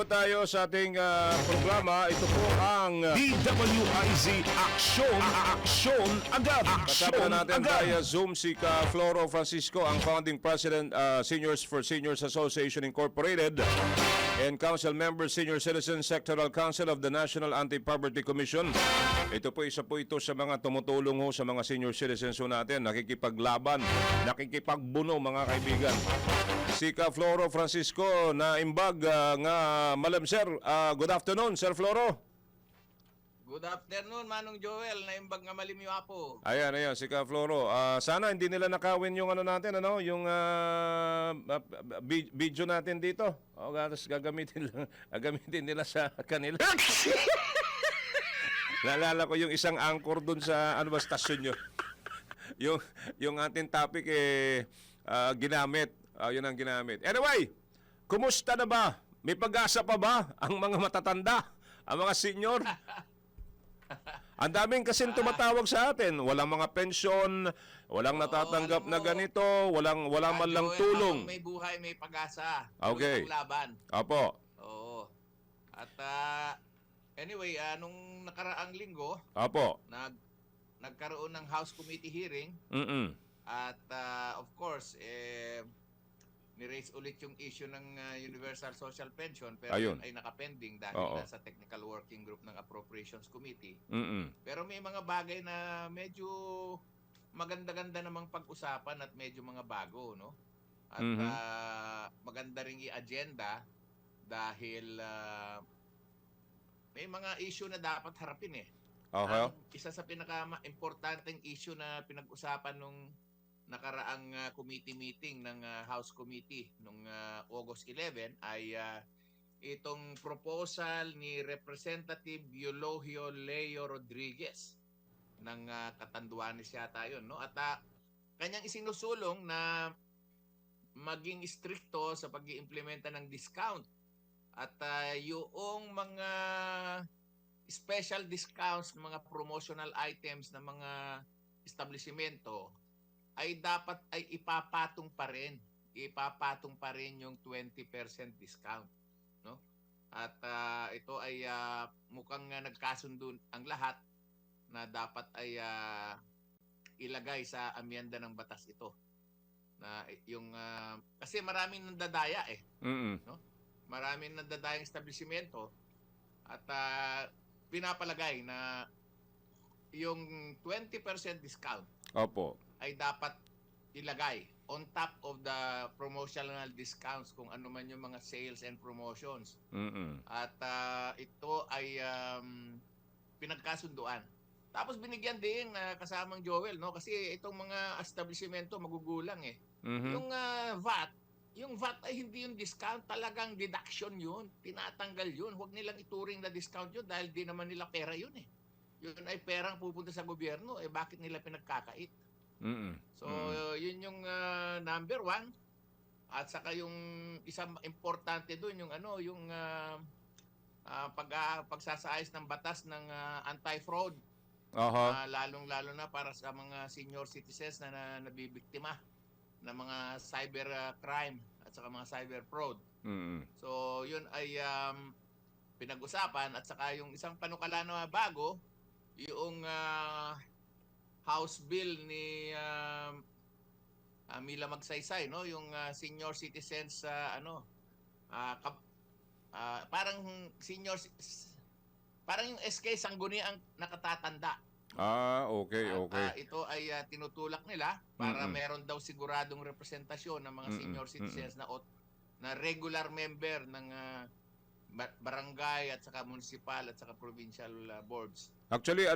po tayo sa ating programa. Ito po ang DWIZ Aksyon Agad. kasama na natin via Zoom si Floro Francisco, ang founding president, Seniors for Seniors Association Incorporated, and council member, Senior Citizen Sectoral Council of the National Anti-Poverty Commission. Ito po, isa po ito sa mga tumutulong ho sa mga senior citizens ho natin, nakikipaglaban, nakikipagbuno mga kaibigan. Si Floro Francisco na imbag nga Malam Sir. Good afternoon, Sir Floro. Good afternoon, Manong Joel, na imbag nga malimyo po. Ayan, si Floro. Sana hindi nila nakawin yung ano natin, yung video natin dito. O, gagamitin nila sa kanila. Naalala ko yung isang anchor dun sa stasyon nyo. yung ating topic ginamit. Yun ang ginamit. Anyway, kumusta na ba? May pag-asa pa ba ang mga matatanda, ang mga senior? Ang daming kasing tumatawag sa atin. Walang mga pensyon, walang natatanggap na ganito, wala man lang tulong. May buhay, may pag-asa. Okay. Walang laban. Apo. Oo. At anyway, nung nakaraang linggo, Apo. nagkaroon ng House Committee hearing. At of course, ni-raise ulit yung issue ng Universal Social Pension, pero Ayun. yun ay nakapending dahil nasa Technical Working Group ng Appropriations Committee. Pero may mga bagay na medyo maganda-ganda namang pag-usapan at medyo mga bago, no? At maganda ring i-agenda dahil may mga issue na dapat harapin Okay. Isa sa pinaka-importanteng issue na pinag-usapan nung nakaraang committee meeting ng House Committee nung August 11 ay itong proposal ni Representative Eulogio Leo Rodriguez ng Catanduanes yata yun, no? At kanyang isinusulong na maging stricto sa pag-iimplementa ng discount at yung mga special discounts ng mga promotional items ng mga establishmento ay dapat ay ipapatong pa rin. Ipapatong pa rin yung 20% discount, no? At ito ay mukhang nagkasundo ang lahat na dapat ay ilagay sa amyenda ng batas ito. Na yung kasi maraming nandadaya no? Maraming nandadayang establishmento at pinapalagay na yung 20% discount Opo. ay dapat ilagay on top of the promotional discounts kung ano man yung mga sales and promotions. At ito ay pinagkasunduan. Tapos binigyan din kasamang Joel, no? Kasi itong mga establishmento magugulang Yung VAT ay hindi yung discount, talagang deduction yun. Tinatanggal yun. Huwag nilang ituring na discount yun dahil di naman nila pera yun Yun ay perang pupunta sa gobyerno. Bakit nila pinagkakait? So, yun yung number one. At saka yung isang importante doon, yung pagsasaayos ng batas ng anti-fraud. Lalong-lalo na para sa mga senior citizens na nabibiktima ng mga cyber crime at saka mga cyber fraud. So, yun ay pinag-usapan. At saka yung isang panukala na bago, yung House Bill ni Mila Magsaysay, no? Yung senior citizens parang parang yung SK Sangguniang Nakatatanda. Okay. Ito ay tinutulak nila para meron daw siguradong representasyon ng mga senior citizens na regular member ng barangay at saka municipal at saka provincial boards. Actually,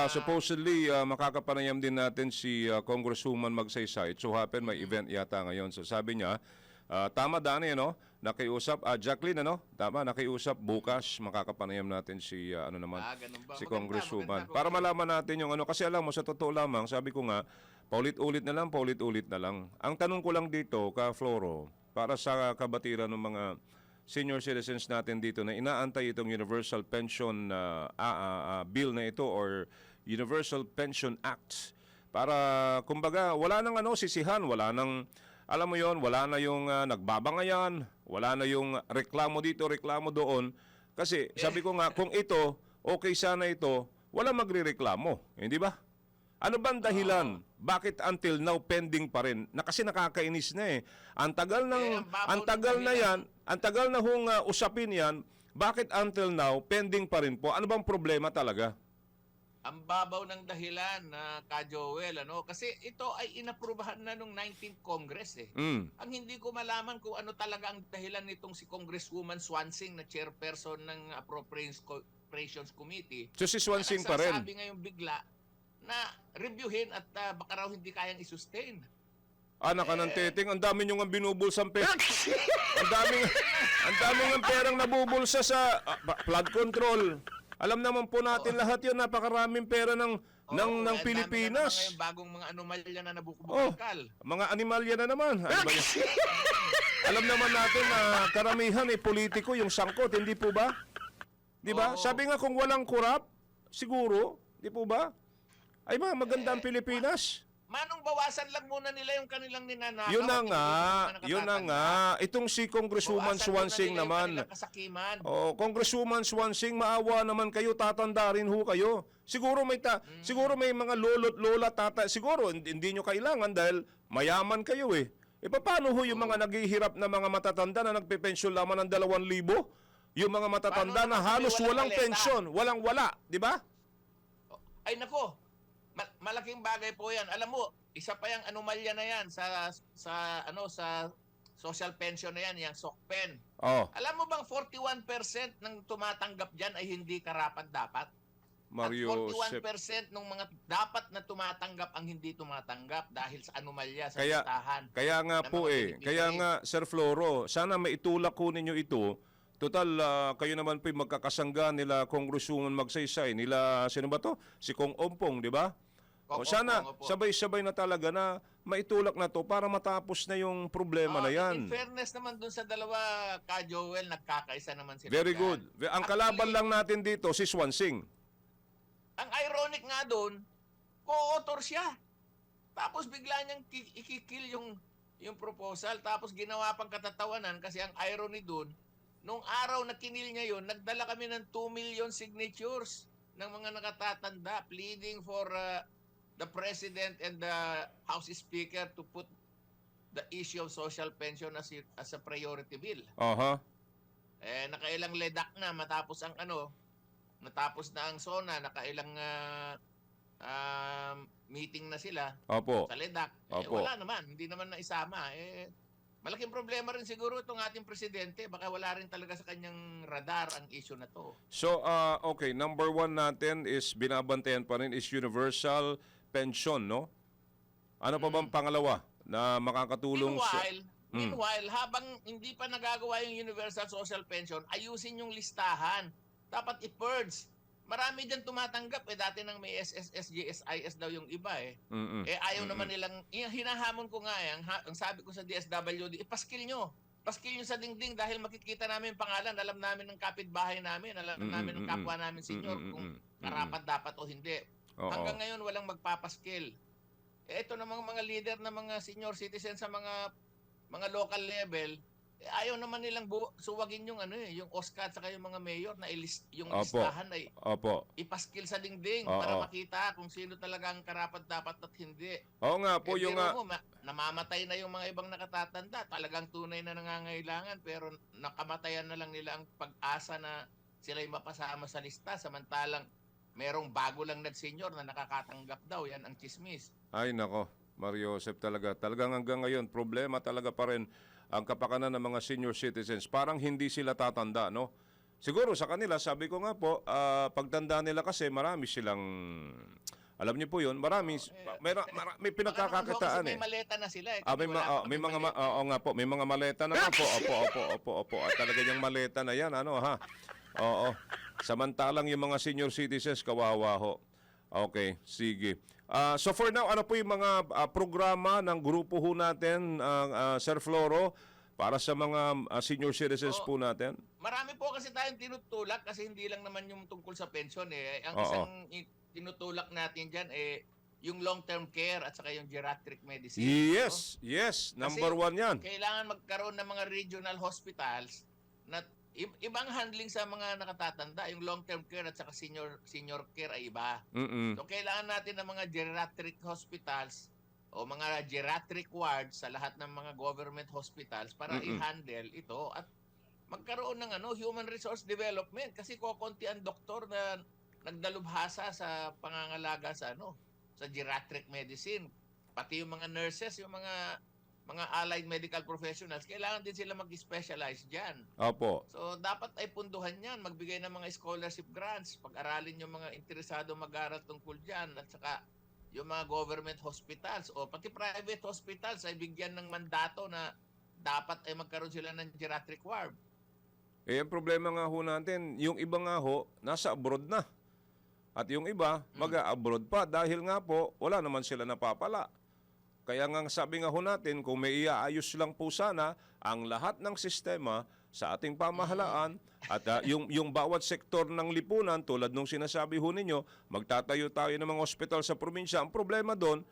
supposedly makakapanayam din natin si Congresswoman Magsaysay. It so happen may event yata ngayon. So sabi niya, tama Dani, nakiusap, Jacqueline, tama, nakiusap bukas, makakapanayam natin si, si Congresswoman. Maganda. Para malaman natin yung kasi alam mo, sa totoo lamang, sabi ko nga, paulit-ulit na lang. Ang tanong ko lang dito, Floro, para sa kabatiran ng mga senior citizens natin dito na inaantay itong Universal Pension Bill na ito or Universal Pension Act para kumbaga wala nang sisihan, wala nang alam mo yon, wala na yung nagbabangayan, wala na yung reklamo dito, reklamo doon. Kasi sabi ko nga, kung ito, okay sana ito, wala magrereklamo. Hindi ba? Ano bang dahilan? Bakit until now pending pa rin? Kasi nakakainis na eh. Ang tagal na hong usapin yan, bakit until now pending pa rin po? Ano bang problema talaga? Ang babaw ng dahilan na Ka-Joel, ano? Kasi ito ay inaprubahan na nung 19th Congress eh. Ang hindi ko malaman kung ano talaga ang dahilan nitong si Congresswoman Swansing na chairperson ng Appropriations Committee. So si Swansing pa rin. Sabi ngayon bigla na reviewin at baka raw hindi kayang i-sustain. Anak ka ng teting, ang dami nyo nga binubulsang pera. ang dami nga perang nabubulsa sa flood control. Alam naman po natin lahat yun, napakaraming pera ng Pilipinas. Ngayon, bagong mga anomalya na nabukbukal. Mga animalya na naman. Ano ba yan? Alam naman natin na karamihan politiko yung sangkot, hindi po ba? Di ba? Sabi nga kung walang korap, siguro, di po ba? Ay maganda ang Pilipinas. Manong bawasan lang muna nila yung kanilang ninanakaw. Yun na nga. Itong si Congresswoman Swansing naman. Congresswoman Swansing, maawa naman kayo, tatanda rin ho kayo. Siguro may mga lolo't lola, siguro hindi nyo kailangan dahil mayaman kayo eh. E paano ho yung mga naghihirap na mga matatanda na nagpepensyon lamang ng 2,000? Yung mga matatanda na halos walang pensyon, walang-wala, di ba? Ay nako. Malaking bagay po 'yan. Alam mo, isa pa yung anomalya na 'yan sa social pension na 'yan, yung SOCPEN. Alam mo bang 41% ng tumatanggap diyan ay hindi karapat-dapat? Mario, at 41% ng mga dapat na tumatanggap ang hindi tumatanggap dahil sa anomalya sa listahan. Kaya nga po kaya nga Sir Floro, sana maitulak ko ninyo ito. Total, kayo naman po magkakasangga nila Congresswoman Magsaysay, nila, sino ba to? Si Kong Ompong, di ba? Sana sabay-sabay na talaga na maitulak na to para matapos na yung problema na yan. In fairness naman dun sa dalawa, Ka-Joel, nagkakaisa naman sila. Very good. Ang kalaban lang natin dito, si Swansing. Ang ironic nga dun, co-author siya. Tapos bigla niyang ikikil yung proposal. Tapos ginawa pang katatawanan kasi ang irony dun, nung araw na kinil niya yun, nagdala kami ng 2 million signatures ng mga nakatatanda pleading for the President and the House Speaker to put the issue of social pension as a priority bill. Nakailang ledak na matapos ang natapos na ang SONA, nakailang meeting na sila sa ledak. Wala naman, hindi naman naisama. Malaking problema rin siguro itong ating presidente. Baka wala rin talaga sa kanyang radar ang issue na to. So, okay, number one natin is binabantayan pa rin is universal pension, no? Ano pa bang pangalawa na makakatulong Meanwhile, habang hindi pa nagagawa yung universal social pension, ayusin yung listahan. Dapat i-purge. Marami dyan tumatanggap dati nang may SSS, GSIS daw yung iba ayaw naman nilang, hinahamon ko nga ang sabi ko sa DSWD, ipaskil nyo sa dingding dahil makikita namin pangalan, alam namin ng kapitbahay namin, alam namin ng kapwa namin senior kung karapat dapat o hindi. Hanggang ngayon walang magpapaskil. Ito namang mga leader na mga senior citizens sa mga local level, ayaw naman nilang suwagin yung yung OSCA at saka yung mga mayor na yung listahan ay ipaskil sa dingding para makita kung sino talaga ang karapat dapat at hindi. Oo nga po yung namamatay na yung mga ibang nakatatanda, talagang tunay na nangangailangan pero nakamatayan na lang nila ang pag-asa na sila'y mapasama sa lista samantalang merong bago lang nag-senior na nakakatanggap daw, yan ang chismis. Ay nako, Mario Joseph talagang hanggang ngayon problema talaga pa rin ang kapakanan ng mga senior citizens. Parang hindi sila tatanda, no? Siguro sa kanila, sabi ko nga po, pagtanda nila kasi marami silang, alam niyo po yun, may pinagkakakitaan may maleta na sila may mga maleta na nga po. Opo. At talaga yung maleta na yan, Oo. Samantalang yung mga senior citizens, kawawa ho. Okay, sige. So for now, ano po yung mga programa ng grupo ho natin, Sir Floro, para sa mga senior citizens po natin? Marami po kasi tayong tinutulak kasi hindi lang naman yung tungkol sa pension. Ang isang tinutulak natin dyan yung long-term care at saka yung geriatric medicine. Yes, yes. Number Kasi 1 yan. Kailangan magkaroon ng mga regional hospitals na ibang handling sa mga nakatatanda. Yung long-term care at saka senior care ay iba. Mm-mm. So kailangan natin ng mga geriatric hospitals o mga geriatric wards sa lahat ng mga government hospitals para i-handle ito at magkaroon ng human resource development kasi kokonti ang doktor na nagdalubhasa sa pangangalaga sa geriatric medicine. Pati yung mga nurses, yung mga allied medical professionals, kailangan din sila mag-specialize diyan. Opo. So dapat ay punduhan 'yan, magbigay ng mga scholarship grants, pag-aralin yung mga interesado mag-aral tungkol diyan at saka yung mga government hospitals o pati private hospitals ay bigyan ng mandato na dapat ay magkaroon sila ng geriatric ward. Eh, ang problema nga ho natin, yung iba nga ho, nasa abroad na. At yung iba, mag-abroad pa dahil nga po, wala naman sila napapala. Kaya nga sabi nga ho natin, kung may iaayos lang po sana ang lahat ng sistema sa ating pamahalaan at yung bawat sektor ng lipunan, tulad nung sinasabi ho ninyo, magtatayo tayo ng mga ospital sa probinsya. Ang problema doon,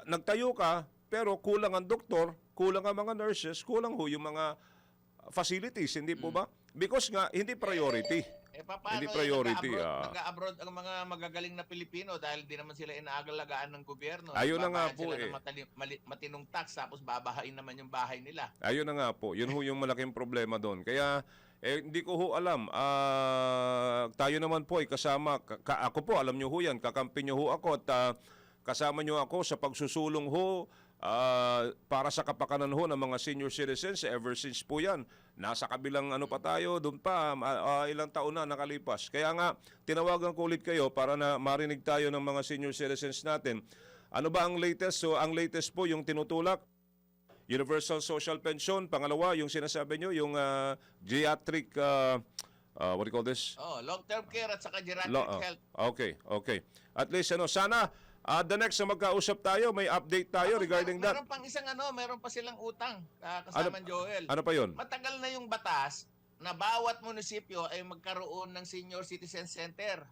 nagtayo ka, pero kulang ang doktor, kulang ang mga nurses, kulang ho yung mga facilities, hindi po ba? Because nga, hindi priority. Paano Hindi priority, nag-abroad ang mga magagaling na Pilipino dahil di naman sila inaagalagaan ng gobyerno. Ayun na nga po sila ng matinong tax tapos babahain naman yung bahay nila. Ayun na nga po. Yun ho yung malaking problema doon. Kaya hindi ko ho alam. Tayo naman po ay kasama. Ako po, alam nyo ho yan. Kakampi nyo ho ako at kasama nyo ako sa pagsusulong ho para sa kapakanan ho ng mga senior citizens ever since po yan. Nasa kabilang pa tayo, doon pa, ilang taon na nakalipas. Kaya nga, tinawagan ko ulit kayo para na marinig tayo ng mga senior citizens natin. Ano ba ang latest? So, ang latest po yung tinutulak, Universal Social Pension. Pangalawa, yung sinasabi nyo, yung geriatric, what do you call this? Long-term care at saka geriatric health. Okay. At least, sana, the next na magkausap tayo, may update tayo regarding that. Meron pang meron pa silang utang kasama Joel. Ano pa yun? Matagal na yung batas na bawat munisipyo ay magkaroon ng senior citizen center.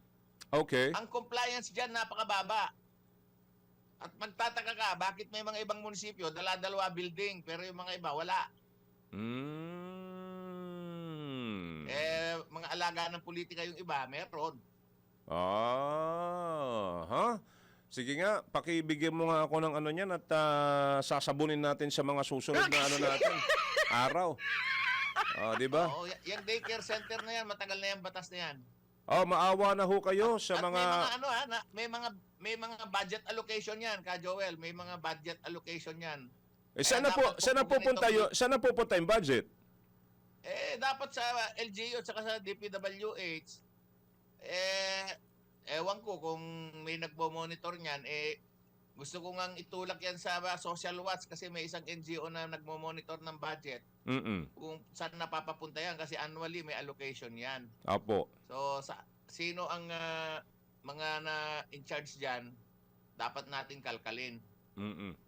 Okay. Ang compliance diyan napakababa. At magtataka ka, bakit may mga ibang munisipyo dala-dalawa building pero yung mga iba wala? Mga alaga ng politika yung iba, meron. Sige nga, pakibigyan mo nga ako ng niyan at sasabunin natin sa mga susunod na natin. Araw. Di ba? Yung daycare center na yan, matagal na yan, batas na yan. Maawa na ho kayo sa at mga... may mga budget allocation yan, Ka Joel. May mga budget allocation yan. Saan na pupunta yung budget? Dapat sa LGU at saka sa DPWH, ewan ko kung may nagmo-monitor niyan, gusto ko ngang itulak yan sa Social Watch kasi may isang NGO na nagmo-monitor ng budget. Kung saan napapapunta yan kasi annually may allocation yan. Apo. So, sino ang mga na in charge diyan, dapat natin kalkalin.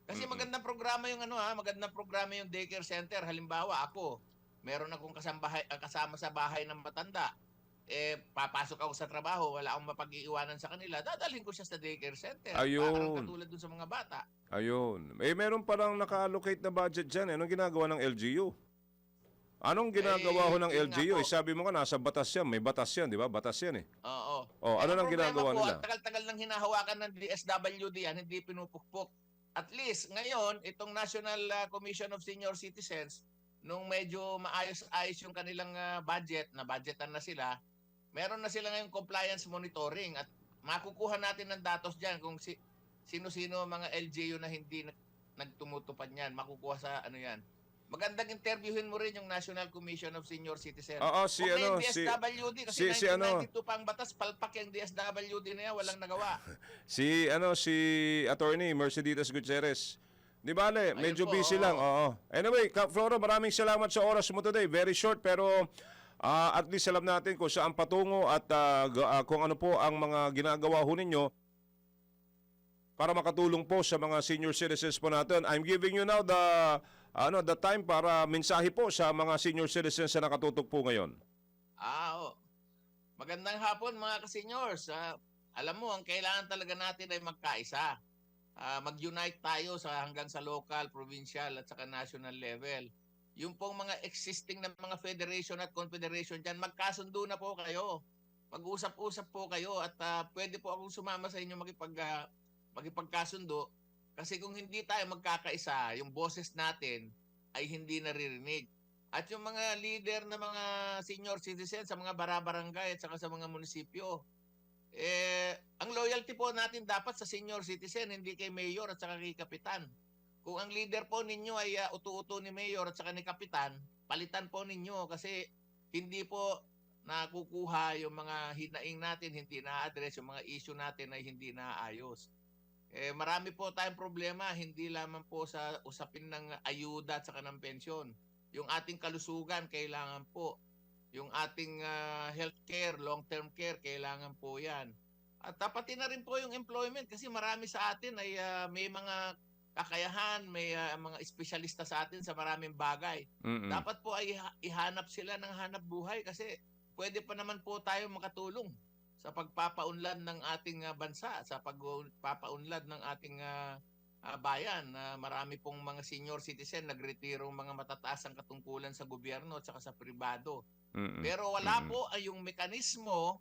Kasi magandang programa yung magandang programa yung daycare center. Halimbawa, ako, meron akong kasama sa bahay ng matanda. Papasok ako sa trabaho, wala akong mapag-iiwanan sa kanila, dadalhin ko siya sa daycare center. Ayun. Parang katulad dun sa mga bata. Ayun. Meron palang naka-allocate na budget dyan. Anong ginagawa ng LGU? Anong ginagawa ho ng LGU? Sabi mo nga, nasa batas yan. May batas yan, di ba? Batas yan eh. Oo. Ano nang ginagawa nila? Ang tagal-tagal nang hinahawakan ng DSWD yan, hindi pinupukpok. At least, ngayon, itong National Commission of Senior Citizens, nung medyo maayos-ayos yung kanilang budget, na budgetan na sila, meron na sila ngayong compliance monitoring at makukuha natin ng datos dyan kung sino-sino mga LGU na hindi nagtumutupad niyan. Makukuha sa yan. Magandang interviewin mo rin yung National Commission of Senior Citizens. Yung DSWD, kasi 1992 pa ang batas, palpak yung DSWD na yan, walang nagawa. Si Attorney Mercedes Gutierrez. Di bale, medyo busy lang. Anyway, Floro, maraming salamat sa oras mo today. Very short pero at least alam natin kung saan patungo at kung ano po ang mga ginagawa ho ninyo para makatulong po sa mga senior citizens po natin. I'm giving you now the time para mensahe po sa mga senior citizens na nakatutok po ngayon. Magandang hapon mga ka-seniors. Alam mo, ang kailangan talaga natin ay magkaisa. Mag-unite tayo hanggang sa local, provincial at saka national level. Yung pong mga existing na mga federation at confederation dyan, magkasundo na po kayo. Mag-usap-usap po kayo at pwede po akong sumama sa inyo makipagkasundo. Kasi kung hindi tayo magkakaisa, yung boses natin ay hindi naririnig. At yung mga leader na mga senior citizens sa mga barabarangay at saka sa mga munisipyo, ang loyalty po natin dapat sa senior citizen, hindi kay mayor at saka kay kapitan. Kung ang leader po ninyo ay utu-uto ni mayor at saka ni kapitan, palitan po ninyo kasi hindi po nakukuha yung mga hinaing natin, hindi na-address, yung mga issue natin ay hindi naayos. Marami po tayong problema, hindi lamang po sa usapin ng ayuda at saka ng pensyon. Yung ating kalusugan, kailangan po. Yung ating healthcare, long-term care, kailangan po yan. At pati na rin po yung employment kasi marami sa atin ay may mga kakayahan, may mga espesyalista sa atin sa maraming bagay. Mm-mm. Dapat po ay ihanap sila ng hanap buhay kasi pwede pa naman po tayo makatulong sa pagpapaunlad ng ating bansa, sa pagpapaunlad ng ating bayan. Marami pong mga senior citizen nagretirong mga matataas ang katungkulan sa gobyerno at saka sa pribado. Mm-mm. Pero wala po ay yung mekanismo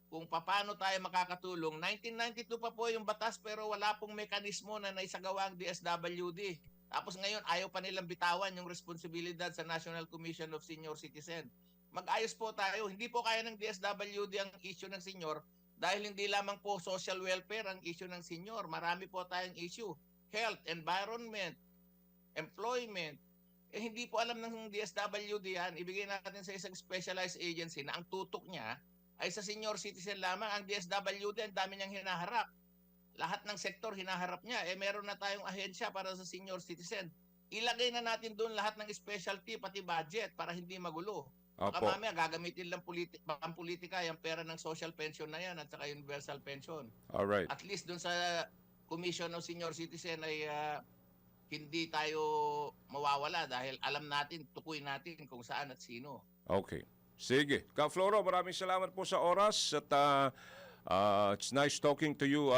kung paano tayo makakatulong. 1992 pa po yung batas pero wala pong mekanismo na naisagawa ang DSWD. Tapos ngayon ayaw pa nilang bitawan yung responsibilidad sa National Commission of Senior Citizen. Mag-ayos po tayo. Hindi po kaya ng DSWD ang issue ng senior dahil hindi lamang po social welfare ang issue ng senior. Marami po tayong issue. Health, environment, employment. Hindi po alam ng DSWD yan. Ibigay natin sa isang specialized agency na ang tutok niya ay sa senior citizen lamang. Ang DSWD, ang dami niyang hinaharap. Lahat ng sektor hinaharap niya. Meron na tayong ahensya para sa senior citizen. Ilagay na natin doon lahat ng specialty, pati budget, para hindi magulo. Baka Opo. mamaya gagamitin lang pang politika yung pera ng social pension na yan at saka universal pension. Alright. At least doon sa Commission of Senior Citizen ay hindi tayo mawawala dahil alam natin, tukuy natin kung saan at sino. Okay. Sige. Ka Floro, maraming salamat po sa oras at it's nice talking to you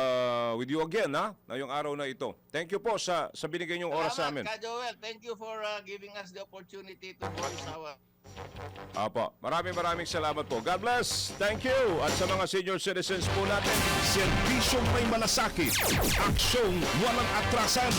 with you again ngayong araw na ito. Thank you po sa binigay niyong oras sa amin. Salamat, Ka Joel. Thank you for giving us the opportunity to voice our... Apo, maraming salamat po. God bless. Thank you. At sa mga senior citizens po natin, Serbisyong may malasakit, aksyong walang atrasan.